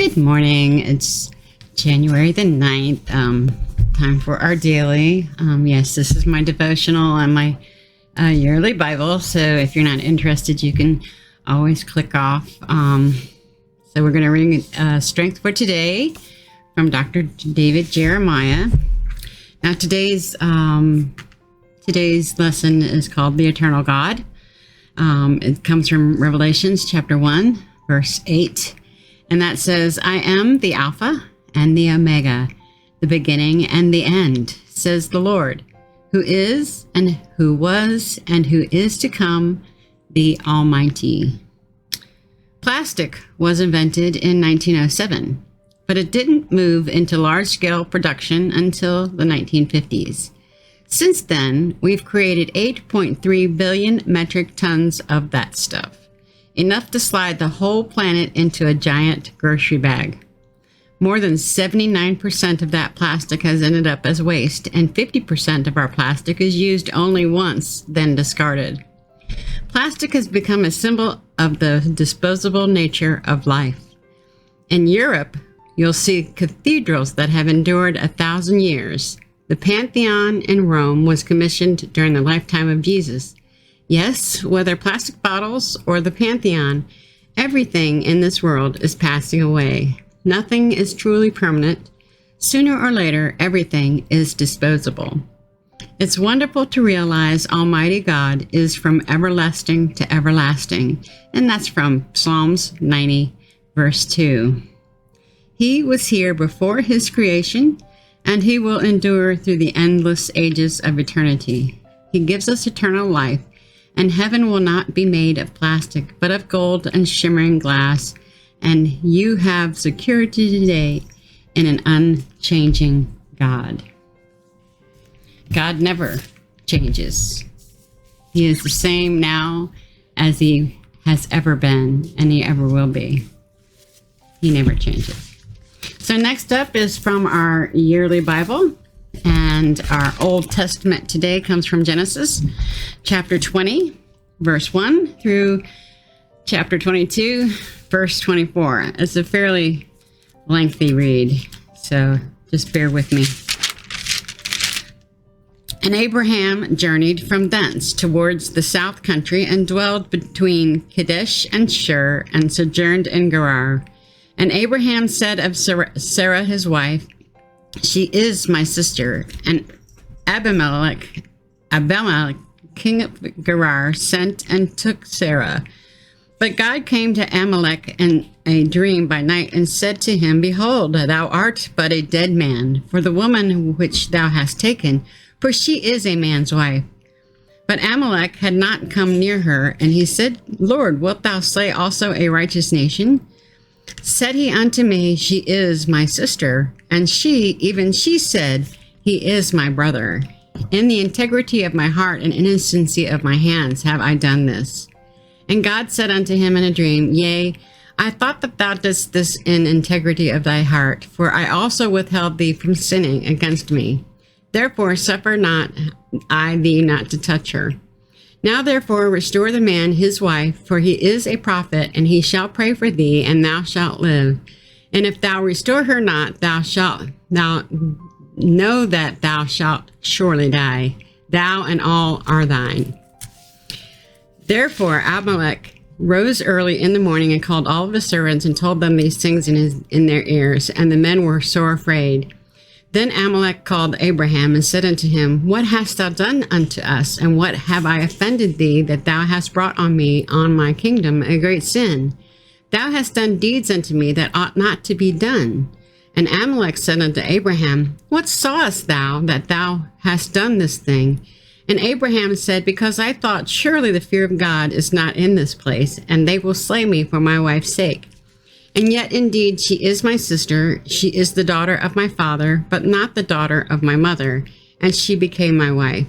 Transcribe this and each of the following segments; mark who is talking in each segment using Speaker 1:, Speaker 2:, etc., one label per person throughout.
Speaker 1: Good morning. It's January the 9th. Time for our daily. Yes, this is my devotional and my yearly Bible. So if you're not interested, you can always click off. So we're going to read Strength for Today from Dr. David Jeremiah. Now today's lesson is called The Eternal God. It comes from Revelations chapter 1, verse 8. And that says, I am the Alpha and the Omega, the beginning and the end, says the Lord, who is and who was and who is to come, the Almighty. Plastic was invented in 1907, but it didn't move into large-scale production until the 1950s. Since then, we've created 8.3 billion metric tons of that stuff. Enough to slide the whole planet into a giant grocery bag. More than 79% of that plastic has ended up as waste, and 50% of our plastic is used only once, then discarded. Plastic has become a symbol of the disposable nature of life. In Europe, you'll see cathedrals that have endured 1,000 years. The Pantheon in Rome was commissioned during the lifetime of Jesus. Yes, whether plastic bottles or the Pantheon, everything in this world is passing away. Nothing is truly permanent. Sooner or later, everything is disposable. It's wonderful to realize Almighty God is from everlasting to everlasting, and that's from Psalms 90, verse 2. He was here before his creation, and he will endure through the endless ages of eternity. He gives us eternal life, and heaven will not be made of plastic, but of gold and shimmering glass, and you have security today in an unchanging God. God never changes. He is the same now as he has ever been, and he ever will be. He never changes. So next up is from our yearly Bible. And our Old Testament today comes from Genesis chapter 20, verse 1 through chapter 22, verse 24. It's a fairly lengthy read, so just bear with me. And Abraham journeyed from thence towards the south country and dwelled between Kadesh and Shur and sojourned in Gerar. And Abraham said of Sarah his wife, she is my sister. And Abimelech, king of Gerar, sent and took Sarah. But God came to Abimelech in a dream by night and said to him, behold, thou art but a dead man, for the woman which thou hast taken, for she is a man's wife. But Abimelech had not come near her, and he said, Lord, wilt thou slay also a righteous nation? Said he unto me, she is my sister. And even she said, he is my brother. In the integrity of my heart and innocency of my hands have I done this. And God said unto him in a dream, yea, I thought that thou didst this in integrity of thy heart, for I also withheld thee from sinning against me. Therefore suffer not I thee not to touch her. Now therefore restore the man his wife, for he is a prophet, and he shall pray for thee, and thou shalt live. And if thou restore her not, thou know that thou shalt surely die. Thou and all are thine. Therefore Abimelech rose early in the morning and called all of the servants and told them these things in their ears, and the men were sore afraid. Then Abimelech called Abraham and said unto him, what hast thou done unto us, and what have I offended thee, that thou hast brought on me, on my kingdom, a great sin? Thou hast done deeds unto me that ought not to be done. And Abimelech said unto Abraham, what sawest thou that thou hast done this thing? And Abraham said, because I thought, surely the fear of God is not in this place, and they will slay me for my wife's sake. And yet indeed she is my sister, she is the daughter of my father, but not the daughter of my mother, and she became my wife.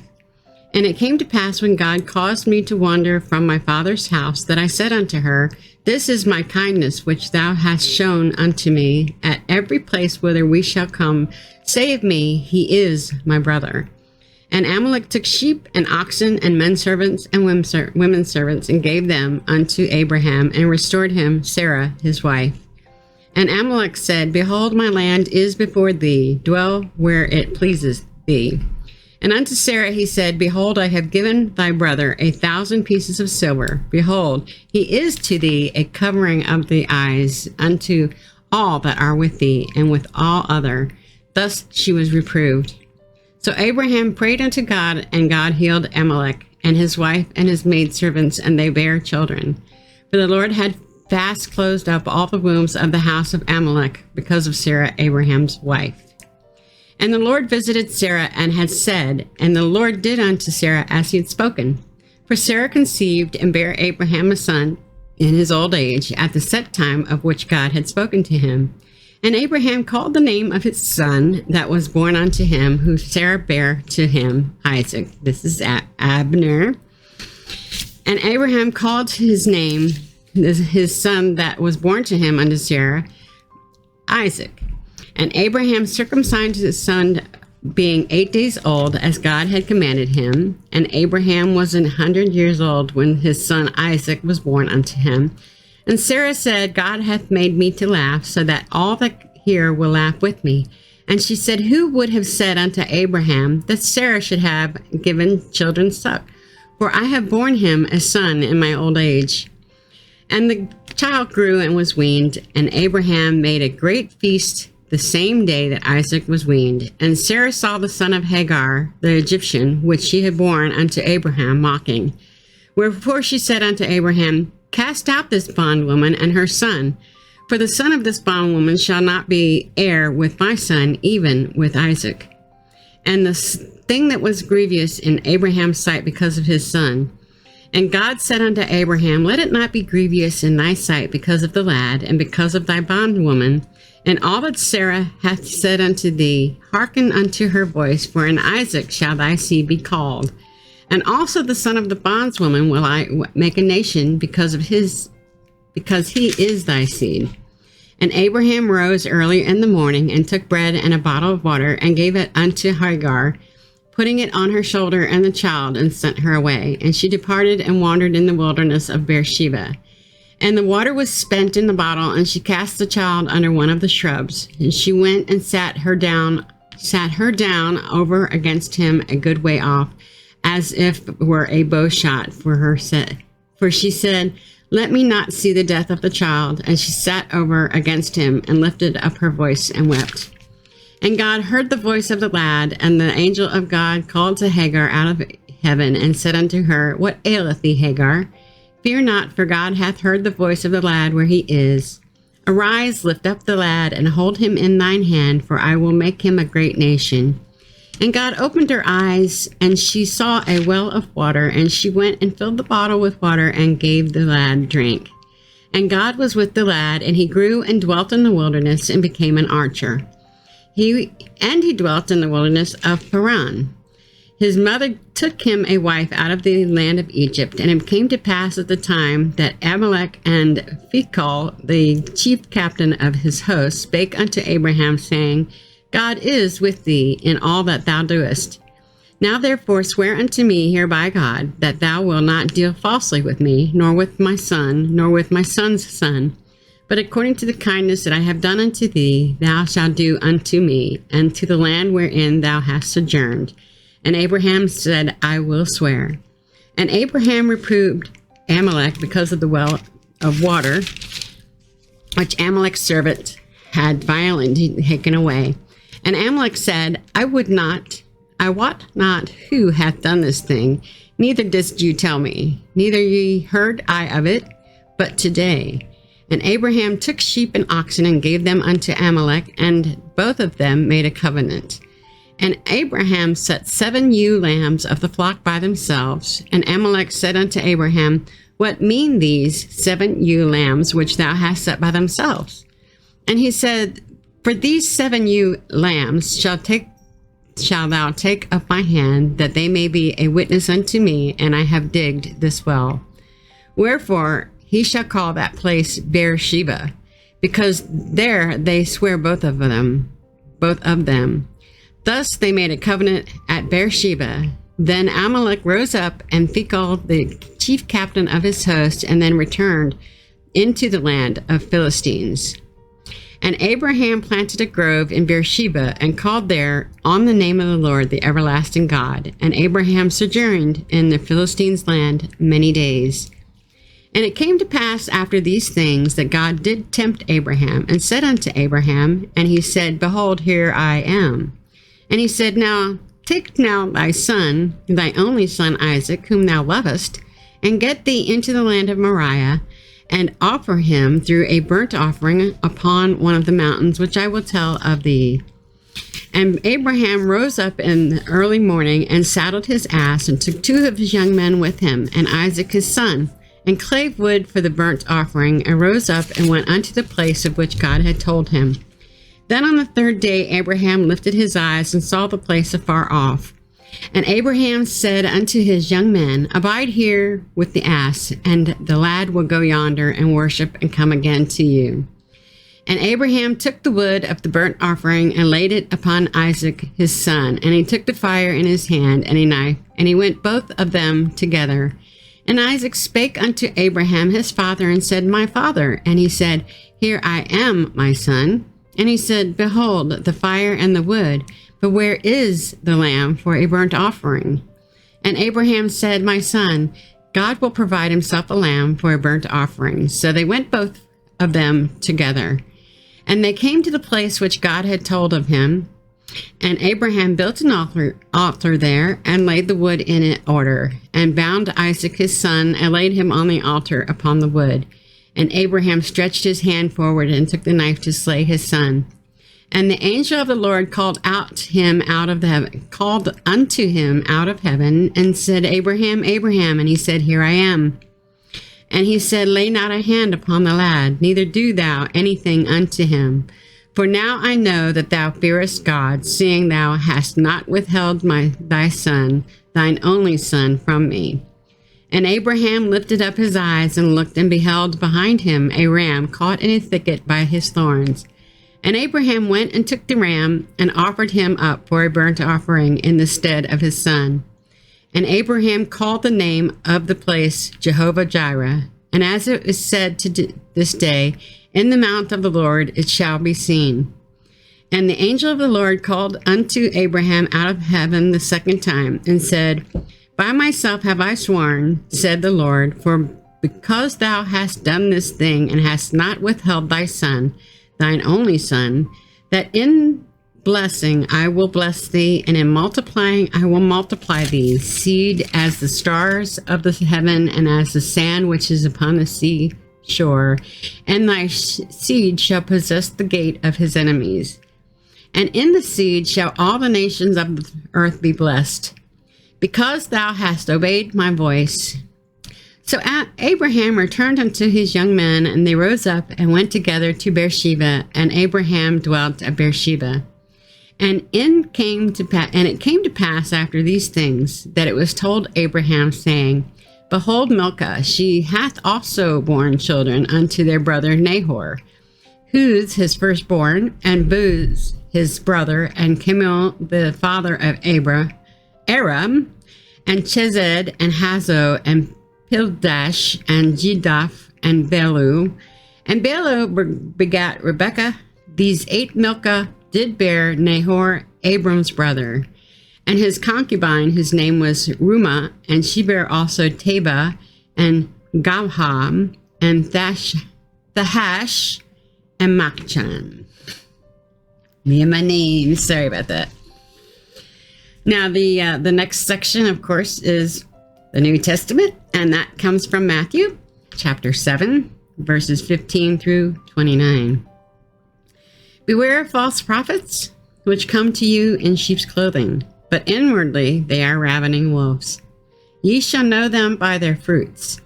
Speaker 1: And it came to pass when God caused me to wander from my father's house, that I said unto her, this is my kindness which thou hast shown unto me. At every place whither we shall come, say of me, he is my brother. And Abimelech took sheep and oxen and men servants and women servants and gave them unto Abraham and restored him Sarah his wife. And Amalek said, Behold, my land is before thee. Dwell where it pleases thee. And unto Sarah he said, Behold, I have given thy brother 1,000 pieces of silver. Behold, he is to thee a covering of the eyes unto all that are with thee, and with all other. Thus she was reproved. So Abraham prayed unto God, and God healed Amalek, and his wife, and his maidservants, and they bare children. For the Lord had fast closed up all the wombs of the house of Amalek, because of Sarah, Abraham's wife. And the Lord visited Sarah, and had said, and the Lord did unto Sarah as he had spoken. For Sarah conceived, and bare Abraham a son in his old age, at the set time of which God had spoken to him. And Abraham called the name of his son that was born unto him, who Sarah bare to him, Isaac. This is Abner. And Abraham called his name, his son that was born to him unto Sarah, Isaac. And Abraham circumcised his son, being 8 days old, as God had commanded him. And Abraham was 100 years old when his son Isaac was born unto him. And Sarah said, God hath made me to laugh, so that all that hear will laugh with me. And she said, Who would have said unto Abraham that Sarah should have given children suck? For I have borne him a son in my old age. And the child grew and was weaned, and Abraham made a great feast the same day that Isaac was weaned. And Sarah saw the son of Hagar, the Egyptian, which she had borne unto Abraham, mocking. Wherefore she said unto Abraham, Cast out this bondwoman and her son, for the son of this bondwoman shall not be heir with my son, even with Isaac. And the thing that was grievous in Abraham's sight because of his son. And God said unto Abraham, Let it not be grievous in thy sight because of the lad, and because of thy bondwoman, and all that Sarah hath said unto thee, hearken unto her voice, for in Isaac shall thy seed be called. And also the son of the bondswoman will I make a nation because he is thy seed. And Abraham rose early in the morning, and took bread and a bottle of water, and gave it unto Hagar, putting it on her shoulder and the child, and sent her away. And she departed and wandered in the wilderness of Beersheba. And the water was spent in the bottle, and she cast the child under one of the shrubs. And she went and sat her down over against him a good way off, as if it were a bow shot for her. For she said, Let me not see the death of the child. And she sat over against him, and lifted up her voice, and wept. And God heard the voice of the lad, and the angel of God called to Hagar out of heaven, and said unto her, What aileth thee, Hagar? Fear not, for God hath heard the voice of the lad where he is. Arise, lift up the lad, and hold him in thine hand, for I will make him a great nation. And God opened her eyes, and she saw a well of water, and she went and filled the bottle with water, and gave the lad drink. And God was with the lad, and he grew and dwelt in the wilderness, and became an archer. He dwelt in the wilderness of Paran. His mother took him a wife out of the land of Egypt, and it came to pass at the time that Amalek and Phicol, the chief captain of his host, spake unto Abraham, saying, God is with thee in all that thou doest. Now therefore swear unto me hereby God, that thou wilt not deal falsely with me, nor with my son, nor with my son's son. But according to the kindness that I have done unto thee, thou shalt do unto me, and to the land wherein thou hast sojourned. And Abraham said, I will swear. And Abraham reproved Amalek because of the well of water, which Amalek's servant had violently taken away. And Amalek said, I wot not who hath done this thing, neither didst you tell me, neither ye heard I of it, but today. And Abraham took sheep and oxen, and gave them unto Amalek, and both of them made a covenant. And Abraham set 7 ewe lambs of the flock by themselves. And Amalek said unto Abraham, What mean these 7 ewe lambs which thou hast set by themselves? And he said, For these 7 ewe lambs shalt thou take of my hand, that they may be a witness unto me, and I have digged this well. Wherefore he shall call that place Beersheba, because there they swear both of them. Thus they made a covenant at Beersheba. Then Amalek rose up, and Phicol, the chief captain of his host, and then returned into the land of Philistines. And Abraham planted a grove in Beersheba and called there on the name of the Lord, the everlasting God. And Abraham sojourned in the Philistines' land many days. And it came to pass after these things that God did tempt Abraham and said unto Abraham, and he said, Behold, here I am. And he said, Now take now thy son, thy only son Isaac, whom thou lovest, and get thee into the land of Moriah, and offer him through a burnt offering upon one of the mountains, which I will tell of thee. And Abraham rose up in the early morning, and saddled his ass, and took 2 of his young men with him, and Isaac his son, and clave wood for the burnt offering, and rose up and went unto the place of which God had told him. Then on the 3rd day Abraham lifted his eyes, and saw the place afar off. And Abraham said unto his young men, Abide here with the ass, and the lad will go yonder and worship and come again to you. And Abraham took the wood of the burnt offering and laid it upon Isaac his son. And he took the fire in his hand and a knife, and he went both of them together. And Isaac spake unto Abraham his father and said, My father. And he said, Here I am, my son. And he said, Behold, the fire and the wood, but where is the lamb for a burnt offering? And Abraham said, My son, God will provide himself a lamb for a burnt offering. So they went both of them together. And they came to the place which God had told of him. And Abraham built an altar there, and laid the wood in it order, and bound Isaac his son, and laid him on the altar upon the wood. And Abraham stretched his hand forward, and took the knife to slay his son. And the angel of the Lord called unto him out of heaven, and said, Abraham, Abraham. And he said, Here I am. And he said, Lay not a hand upon the lad, neither do thou anything unto him. For now I know that thou fearest God, seeing thou hast not withheld thy son, thine only son, from me. And Abraham lifted up his eyes and looked, and beheld behind him a ram caught in a thicket by his thorns. And Abraham went and took the ram, and offered him up for a burnt offering in the stead of his son. And Abraham called the name of the place Jehovah-Jireh. And as it is said to this day, In the mount of the Lord it shall be seen. And the angel of the Lord called unto Abraham out of heaven the 2nd time, and said, By myself have I sworn, said the Lord, for because thou hast done this thing, and hast not withheld thy son, thine only son, that in blessing I will bless thee, and in multiplying I will multiply thee, seed as the stars of the heaven, and as the sand which is upon the sea shore. And thy seed shall possess the gate of his enemies. And in the seed shall all the nations of the earth be blessed, because thou hast obeyed my voice. So Abraham returned unto his young men, and they rose up and went together to Beersheba, and Abraham dwelt at Beersheba. And it came to pass after these things, that it was told Abraham, saying, Behold, Milcah, she hath also borne children unto their brother Nahor, Huz his firstborn, and Buz his brother, and Kemuel the father of Aram, and Chesed, and Hazo, and Pildash, and Jidaph, and Belu. And Belu begat Rebekah. These 8 Milcah did bear Nahor, Abram's brother. And his concubine, whose name was Rumah, and she bare also Teba, and Gaham, and Thahash, and Machchan. Me and my name, sorry about that. Now the next section, of course, is the New Testament, and that comes from Matthew chapter 7, verses 15 through 29. Beware of false prophets, which come to you in sheep's clothing, but inwardly they are ravening wolves. Ye shall know them by their fruits.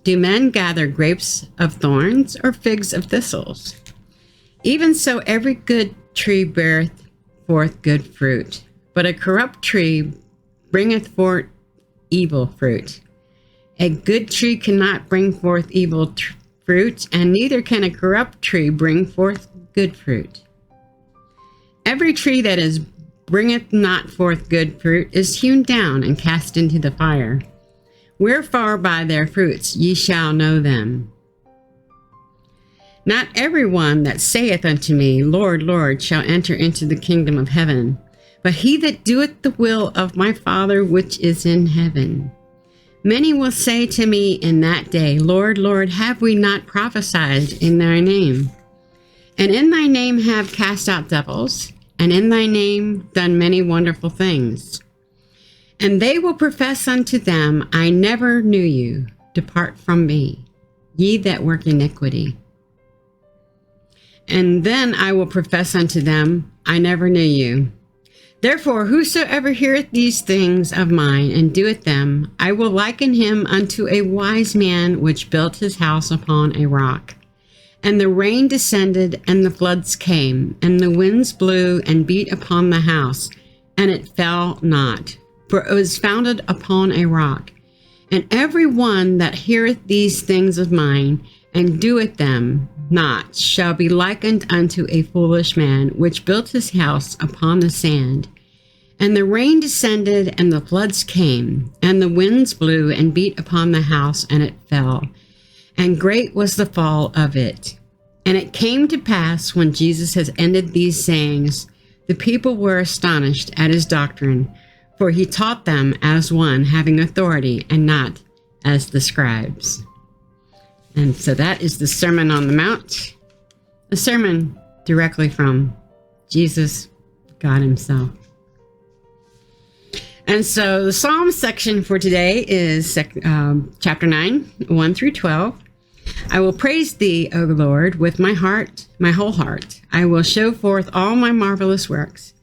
Speaker 1: Do men gather grapes of thorns, or figs of thistles? Even so every good tree beareth forth good fruit, but a corrupt tree bringeth forth evil fruit. A good tree cannot bring forth evil fruit, and neither can a corrupt tree bring forth good fruit. Every tree that bringeth not forth good fruit is hewn down and cast into the fire. Wherefore by their fruits ye shall know them. Not every one that saith unto me, Lord, Lord, shall enter into the kingdom of heaven, but he that doeth the will of my Father which is in heaven. Many will say to me in that day, Lord, Lord, have we not prophesied in thy name? And in thy name have cast out devils, and in thy name done many wonderful things. And they will profess unto them, I never knew you. Depart from me, ye that work iniquity. And then I will profess unto them, I never knew you. Therefore, whosoever heareth these things of mine and doeth them, I will liken him unto a wise man which built his house upon a rock. And the rain descended, and the floods came, and the winds blew and beat upon the house, and it fell not, for it was founded upon a rock. And every one that heareth these things of mine and doeth them not shall be likened unto a foolish man which built his house upon the sand. And the rain descended, and the floods came, and the winds blew and beat upon the house, and it fell. And great was the fall of it. And it came to pass, when Jesus has ended these sayings, the people were astonished at his doctrine, for he taught them as one having authority, and not as the scribes. And so that is the Sermon on the Mount, a sermon directly from Jesus, God himself. And so the Psalm section for today is chapter 9, 1 through 12. I will praise thee, O Lord, with my heart, my whole heart. I will show forth all my marvelous works.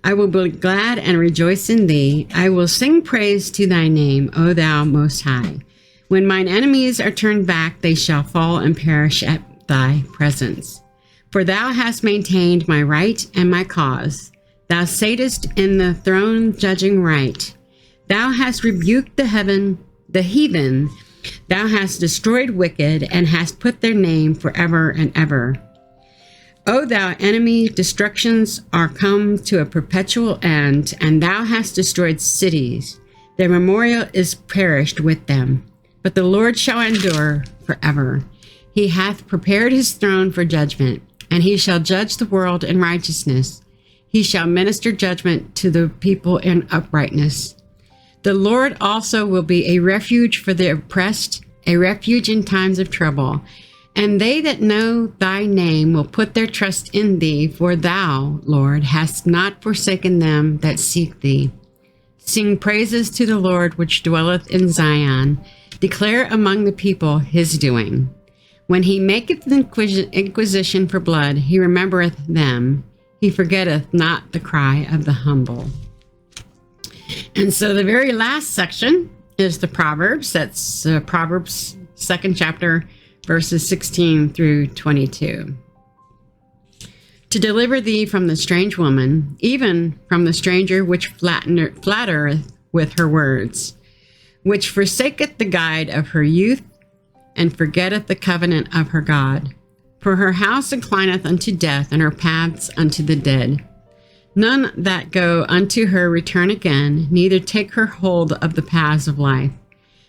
Speaker 1: I will be glad and rejoice in thee. I will sing praise to thy name, O thou most high. When mine enemies are turned back, they shall fall and perish at thy presence. For thou hast maintained my right and my cause. Thou satest in the throne judging right. Thou hast rebuked the heathen. Thou hast destroyed wicked, and hast put their name forever and ever. O thou enemy, destructions are come to a perpetual end, and thou hast destroyed cities. Their memorial is perished with them. But the Lord shall endure forever. He hath prepared his throne for judgment, and he shall judge the world in righteousness. He shall minister judgment to the people in uprightness. The Lord also will be a refuge for the oppressed, a refuge in times of trouble. And they that know thy name will put their trust in thee, for thou, Lord, hast not forsaken them that seek thee. Sing praises to the Lord which dwelleth in Zion. Declare among the people his doing. When he maketh inquisition for blood, he remembereth them. He forgetteth not the cry of the humble. And so the very last section is the Proverbs. That's Proverbs 2nd chapter, verses 16 through 22. To deliver thee from the strange woman, even from the stranger which flattereth with her words, which forsaketh the guide of her youth, and forgetteth the covenant of her God. For her house inclineth unto death, and her paths unto the dead. None that go unto her return again, neither take her hold of the paths of life,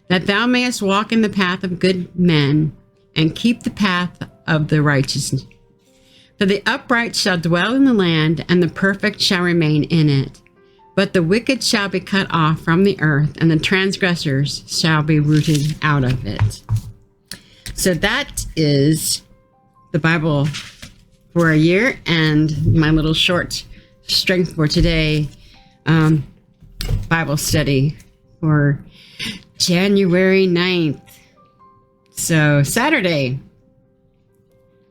Speaker 1: that thou mayest walk in the path of good men, and keep the path of the righteous. For the upright shall dwell in the land, and the perfect shall remain in it. But the wicked shall be cut off from the earth, and the transgressors shall be rooted out of it. So that is the Bible for a year, and my little short strength for today Bible study for January 9th. So Saturday.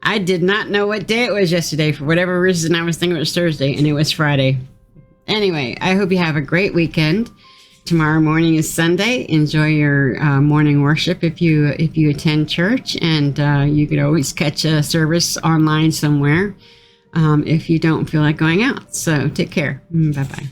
Speaker 1: I did not know what day it was yesterday. For whatever reason, I was thinking it was Thursday, and it was Friday. Anyway, I hope you have a great weekend. Tomorrow morning is Sunday. Enjoy your morning worship if you attend church, and you could always catch a service online somewhere if you don't feel like going out. So take care. Bye-bye.